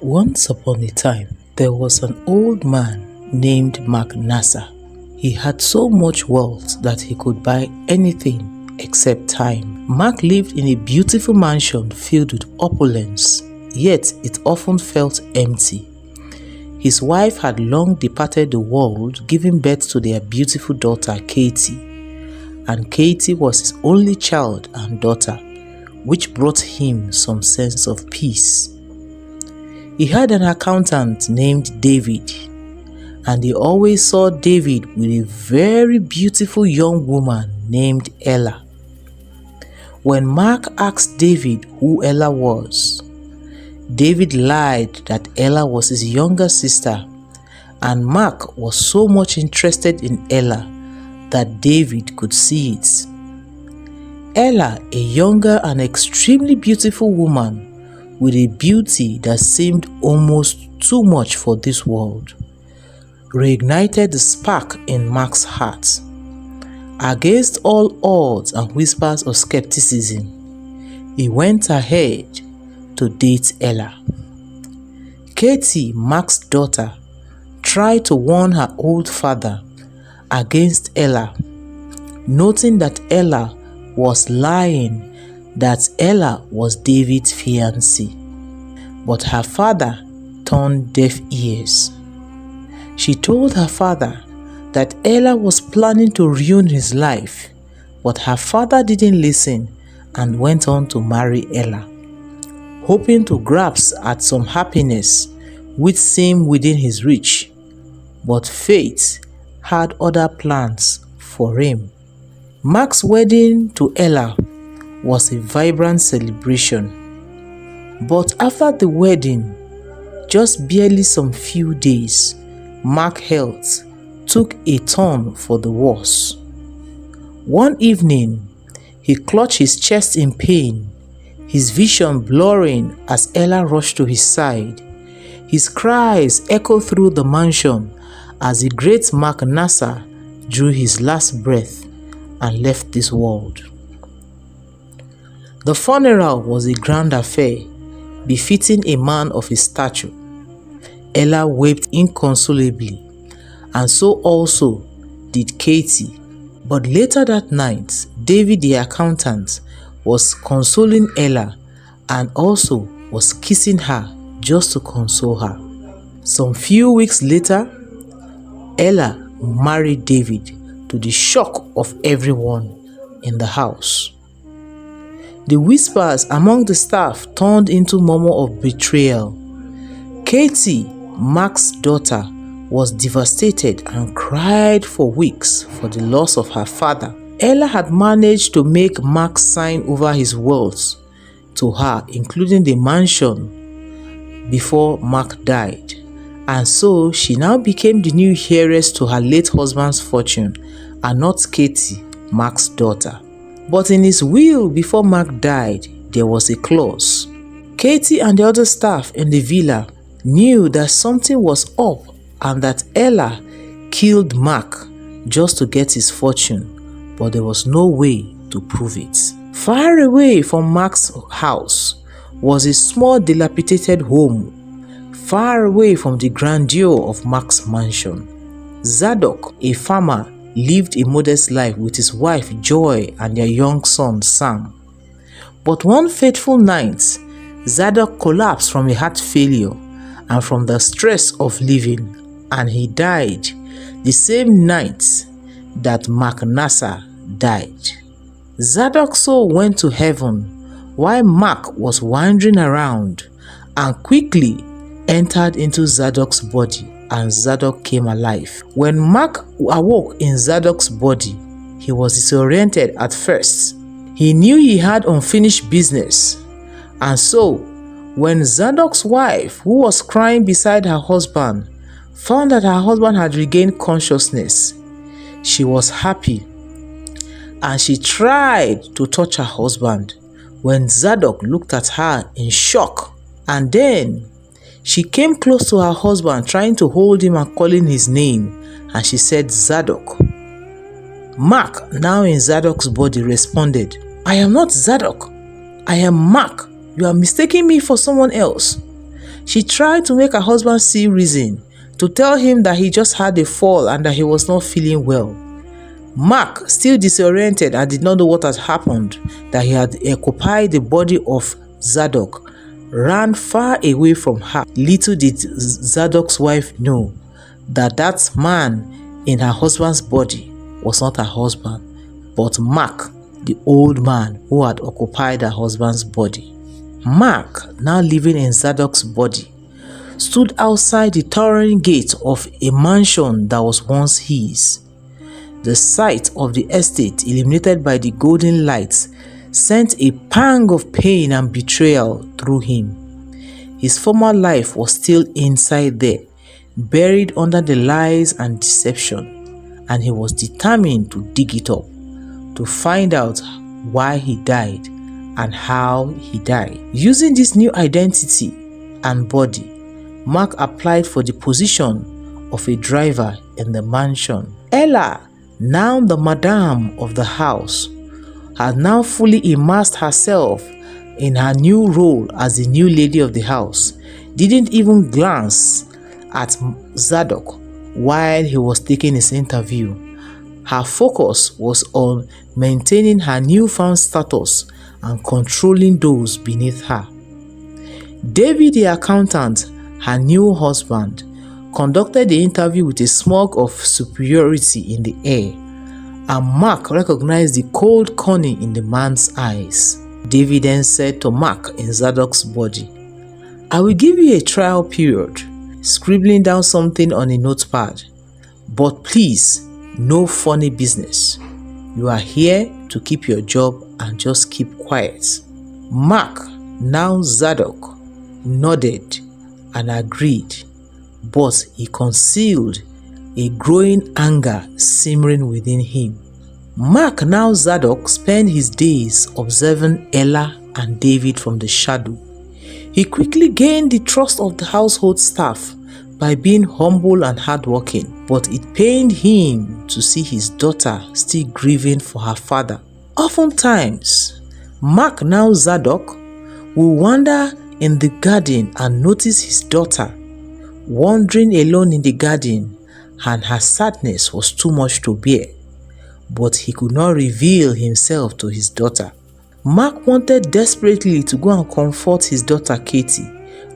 Once upon a time, there was an old man named Manasseh. He had so much wealth that he could buy anything except time. Mark lived in a beautiful mansion filled with opulence, yet it often felt empty. His wife had long departed the world, giving birth to their beautiful daughter Katty, and Katty was his only child and daughter, which brought him some sense of peace. He had an accountant named David, and he always saw David with a very beautiful young woman named Ella. When Mark asked David who Ella was, David lied that Ella was his younger sister, and Mark was so much interested in Ella that David could see it. Ella, a younger and extremely beautiful woman, with a beauty that seemed almost too much for this world, reignited the spark in Mark's heart. Against all odds and whispers of skepticism, he went ahead to date Ella. Katty, Mark's daughter, tried to warn her old father against Ella, noting that Ella was lying that Ella was David's fiancée, but her father turned deaf ears. She told her father that Ella was planning to ruin his life, but her father didn't listen and went on to marry Ella, hoping to grasp at some happiness which seemed within his reach, but fate had other plans for him. Mark's wedding to Ella was a vibrant celebration, but after the wedding, just barely some few days, Mark's health took a turn for the worse. One evening, he clutched his chest in pain, his vision blurring as Ella rushed to his side. His cries echoed through the mansion as the great Manasseh drew his last breath and left this world. The funeral was a grand affair, befitting a man of his stature. Ella wept inconsolably, and so also did Katty. But later that night, David the accountant was consoling Ella and also was kissing her just to console her. Some few weeks later, Ella married David, to the shock of everyone in the house. The whispers among the staff turned into murmur of betrayal. Katty, Mark's daughter, was devastated and cried for weeks for the loss of her father. Ella had managed to make Mark sign over his wealth to her, including the mansion, before Mark died, and so she now became the new heiress to her late husband's fortune and not Katty, Mark's daughter. But in his will before Mark died, there was a clause. Katty and the other staff in the villa knew that something was up and that Ella killed Mark just to get his fortune, but there was no way to prove it. Far away from Mark's house was a small dilapidated home, far away from the grandeur of Mark's mansion. Zadok, a farmer, lived a modest life with his wife Joy and their young son Sam. But one fateful night, Zadok collapsed from a heart failure and from the stress of living, and he died the same night that Manasseh died. Zadok's soul went to heaven while Mark was wandering around and quickly entered into Zadok's body, and Zadok came alive. When Mark awoke in Zadok's body, he was disoriented at first. He knew he had unfinished business, and so when Zadok's wife, who was crying beside her husband, found that her husband had regained consciousness, she was happy and she tried to touch her husband when Zadok looked at her in shock, and then she came close to her husband, trying to hold him and calling his name, and she said, "Zadok." Mark, now in Zadok's body, responded, "I am not Zadok. I am Mark. You are mistaking me for someone else." She tried to make her husband see reason, to tell him that he just had a fall and that he was not feeling well. Mark, still disoriented and did not know what had happened, that he had occupied the body of Zadok, ran far away from her. Little did Zadok's wife know that that man in her husband's body was not her husband, but Mark, the old man who had occupied her husband's body. Mark, now living in Zadok's body, stood outside the towering gate of a mansion that was once his. The sight of the estate illuminated by the golden lights sent a pang of pain and betrayal through him. His former life was still inside there, buried under the lies and deception, and he was determined to dig it up, to find out why he died and how he died. Using this new identity and body, Mark applied for the position of a driver in the mansion. Ella, now the madam of the house, had now fully immersed herself in her new role as the new lady of the house, didn't even glance at Zadok while he was taking his interview. Her focus was on maintaining her newfound status and controlling those beneath her. David, the accountant, her new husband, conducted the interview with a smug of superiority in the air, and Mark recognized the cold cunning in the man's eyes. David then said to Mark in Zadok's body, "I will give you a trial period," scribbling down something on a notepad, "but please, no funny business. You are here to keep your job and just keep quiet." Mark, now Zadok, nodded and agreed, but he concealed a growing anger simmering within him. Mark, now Zadok, spent his days observing Ella and David from the shadow. He quickly gained the trust of the household staff by being humble and hardworking, but it pained him to see his daughter still grieving for her father. Oftentimes, Mark, now Zadok, will wander in the garden and notice his daughter wandering alone in the garden, and her sadness was too much to bear, but he could not reveal himself to his daughter. Mark wanted desperately to go and comfort his daughter Katty,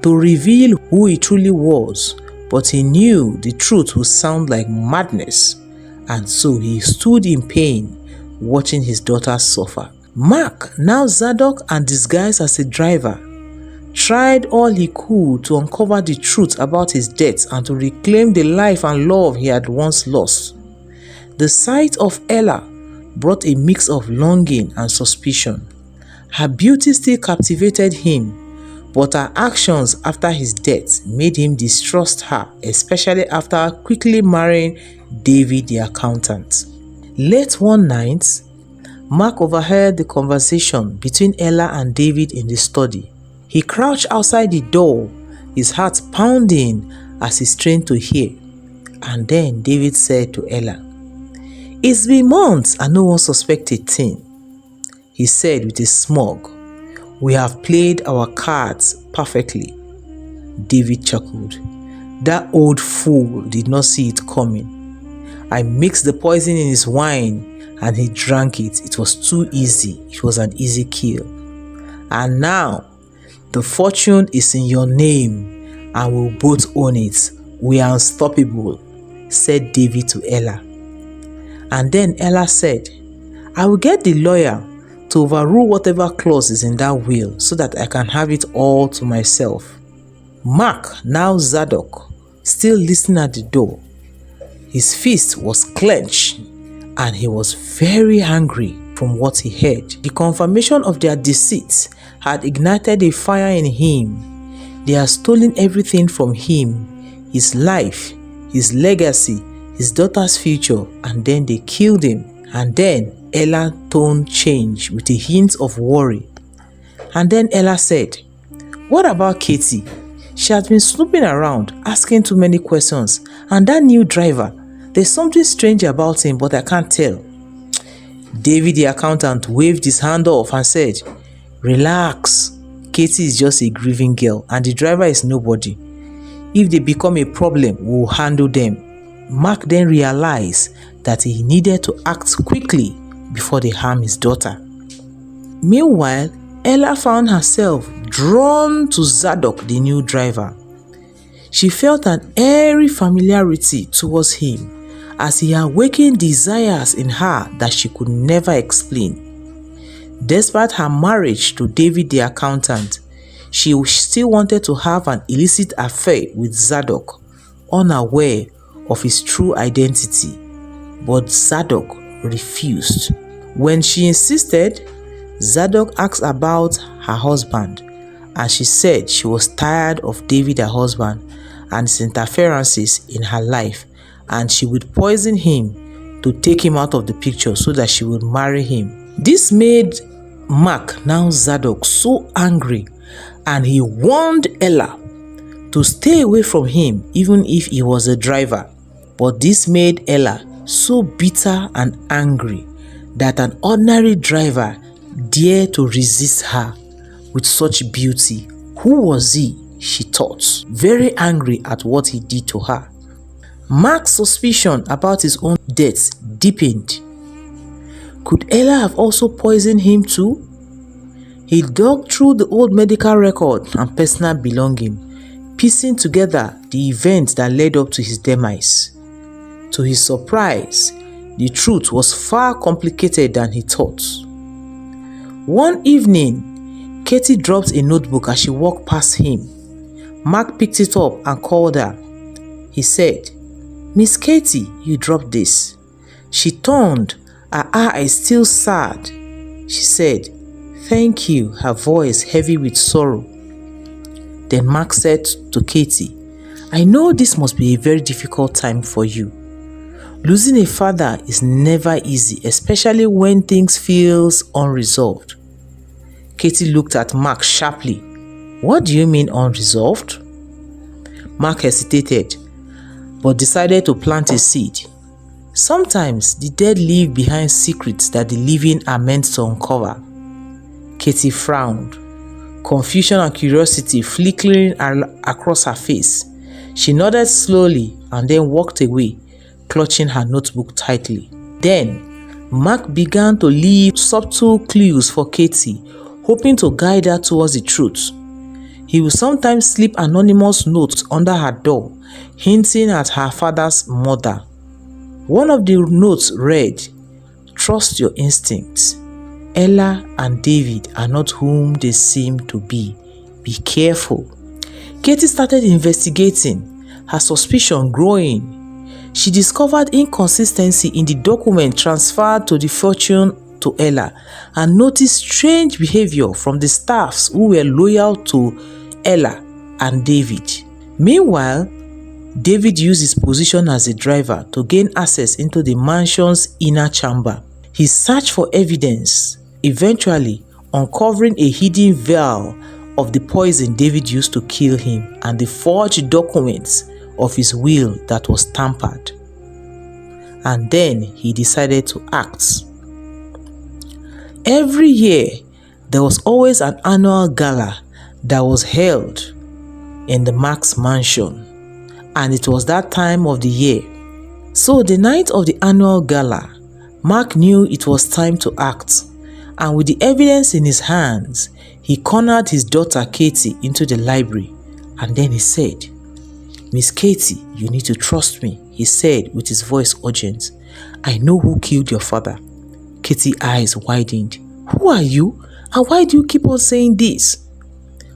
to reveal who he truly was, but he knew the truth would sound like madness, and so he stood in pain watching his daughter suffer. Mark, now Zadok and disguised as a driver, tried all he could to uncover the truth about his death and to reclaim the life and love he had once lost. The sight of Ella brought a mix of longing and suspicion. Her beauty still captivated him, but her actions after his death made him distrust her, especially after quickly marrying David, the accountant. Late one night, Mark overheard the conversation between Ella and David in the study. He crouched outside the door, his heart pounding as he strained to hear. And then David said to Ella, "It's been months and no one suspected a thing," he said with a smug. "We have played our cards perfectly." David chuckled. "That old fool did not see it coming. I mixed the poison in his wine and he drank it. It was too easy. It was an easy kill. And now, the fortune is in your name and we'll both own it. We are unstoppable," said David to Ella. And then Ella said, "I will get the lawyer to overrule whatever clause is in that will so that I can have it all to myself." Mark, now Zadok, still listening at the door. His fist was clenched and he was very angry from what he heard. The confirmation of their deceit had ignited a fire in him. They had stolen everything from him, his life, his legacy, his daughter's future, and then they killed him. And then Ella's tone changed with a hint of worry. And then Ella said, "What about Katty? She has been snooping around, asking too many questions. And that new driver, there's something strange about him, but I can't tell." David, the accountant, waved his hand off and said, "Relax. Katty is just a grieving girl and the driver is nobody. If they become a problem, we'll handle them. Mark then realized that he needed to act quickly before they harm his daughter. Meanwhile, Ella found herself drawn to Zadok, the new driver. She felt an airy familiarity towards him as he awakened desires in her that she could never explain. Despite her marriage to David the accountant, she still wanted to have an illicit affair with Zadok, unaware of his true identity. But Zadok refused. When she insisted, Zadok asked about her husband, and she said she was tired of David, her husband, and his interferences in her life, and she would poison him to take him out of the picture so that she would marry him. This made Mark, now Zadok, so angry, and he warned Ella to stay away from him even if he was a driver. But this made Ella so bitter and angry that an ordinary driver dared to resist her with such beauty. Who was he? She thought, very angry at what he did to her. Mark's suspicion about his own death deepened. Could Ella have also poisoned him too? He dug through the old medical record and personal belongings, piecing together the events that led up to his demise. To his surprise, the truth was far complicated than he thought. One evening, Katty dropped a notebook as she walked past him. Mark picked it up and called her. He said, "Miss Katty, you dropped this." She turned, her eyes still sad. She said, "Thank you," her voice heavy with sorrow. Then Mark said to Katty, "I know this must be a very difficult time for you. Losing a father is never easy, especially when things feel unresolved." Katty looked at Mark sharply. "What do you mean unresolved?" Mark hesitated, but decided to plant a seed. Sometimes the dead leave behind secrets that the living are meant to uncover. Katty frowned, confusion and curiosity flickering across her face. She nodded slowly and then walked away, clutching her notebook tightly. Then, Mark began to leave subtle clues for Katty, hoping to guide her towards the truth. He would sometimes slip anonymous notes under her door, hinting at her father's murder. One of the notes read, "Trust your instincts. Ella and David are not whom they seem to be. Be careful." Katty started investigating, her suspicion growing. She discovered inconsistency in the document transferred to the fortune to Ella and noticed strange behavior from the staffs who were loyal to Ella and David. Meanwhile, David used his position as a driver to gain access into the mansion's inner chamber. He searched for evidence, eventually uncovering a hidden vial of the poison David used to kill him and the forged documents of his will that was tampered. And then he decided to act. Every year, there was always an annual gala that was held in the Mark's mansion, and it was that time of the year. So the night of the annual gala, Mark knew it was time to act, and with the evidence in his hands, he cornered his daughter Katty into the library, and then he said, "Miss Katty, you need to trust me," he said with his voice urgent. "I know who killed your father." Katty's eyes widened. "Who are you? And why do you keep on saying this?"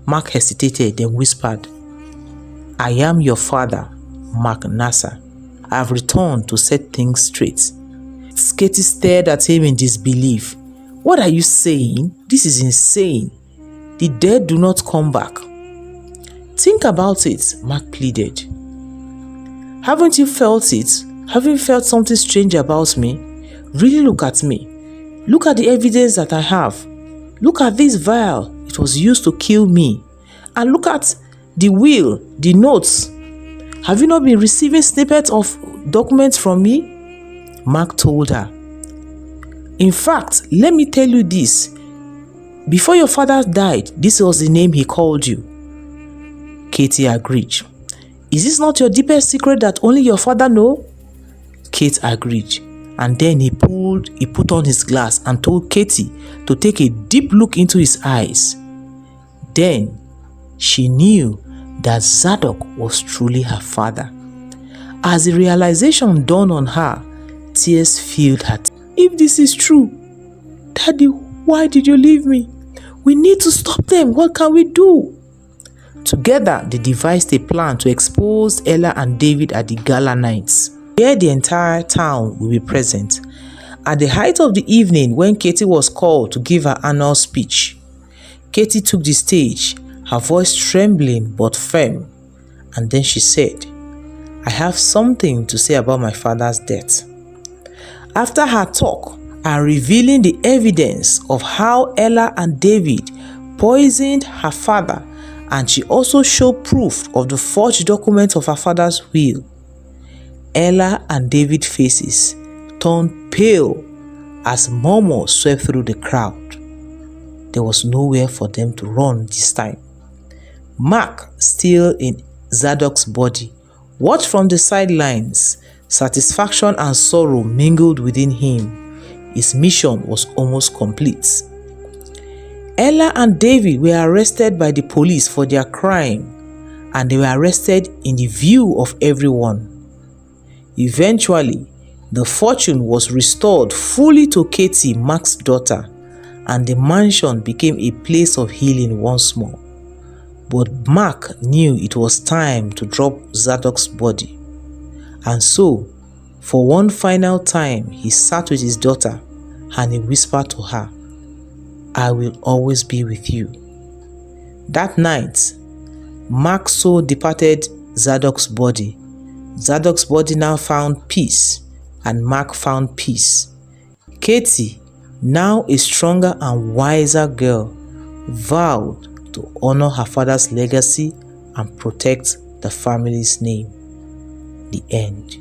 Mark hesitated, then whispered, "I am your father, Mark Nasser. I have returned to set things straight." Katty stared at him in disbelief. "What are you saying? This is insane. The dead do not come back." "Think about it," Mark pleaded. "Haven't you felt it? Haven't you felt something strange about me? Really look at me. Look at the evidence that I have. Look at this vial. It was used to kill me. And look at the will, the notes. Have you not been receiving snippets of documents from me?" Mark told her. "In fact, let me tell you this. Before your father died, this was the name he called you. Katty agreed. Is this not your deepest secret that only your father know? Kate agreed, and then he put on his glass and told Katty to take a deep look into his eyes. Then she knew that Zadok was truly her father. As the realization dawned on her, tears filled her. If this is true, Daddy, why did you leave me? We need to stop them. What can we do? Together, they devised a plan to expose Ella and David at the gala nights, where the entire town will be present. At the height of the evening, when Katty was called to give her annual speech, Katty took the stage, her voice trembling but firm, and then she said, I have something to say about my father's death. After her talk and revealing the evidence of how Ella and David poisoned her father, and she also showed proof of the forged documents of her father's will, Ella and David's faces turned pale as murmurs swept through the crowd. There was nowhere for them to run this time. Mark, still in Zadok's body, watched from the sidelines. Satisfaction and sorrow mingled within him. His mission was almost complete. Ella and David were arrested by the police for their crime, and they were arrested in the view of everyone. Eventually, the fortune was restored fully to Katty, Mark's daughter, and the mansion became a place of healing once more. But Mark knew it was time to drop Zadok's body. And so, for one final time, he sat with his daughter and he whispered to her, I will always be with you. That night, Mark so departed Zadok's body. Zadok's body now found peace, and Mark found peace. Katty, now a stronger and wiser girl, vowed to honor her father's legacy and protect the family's name. The end.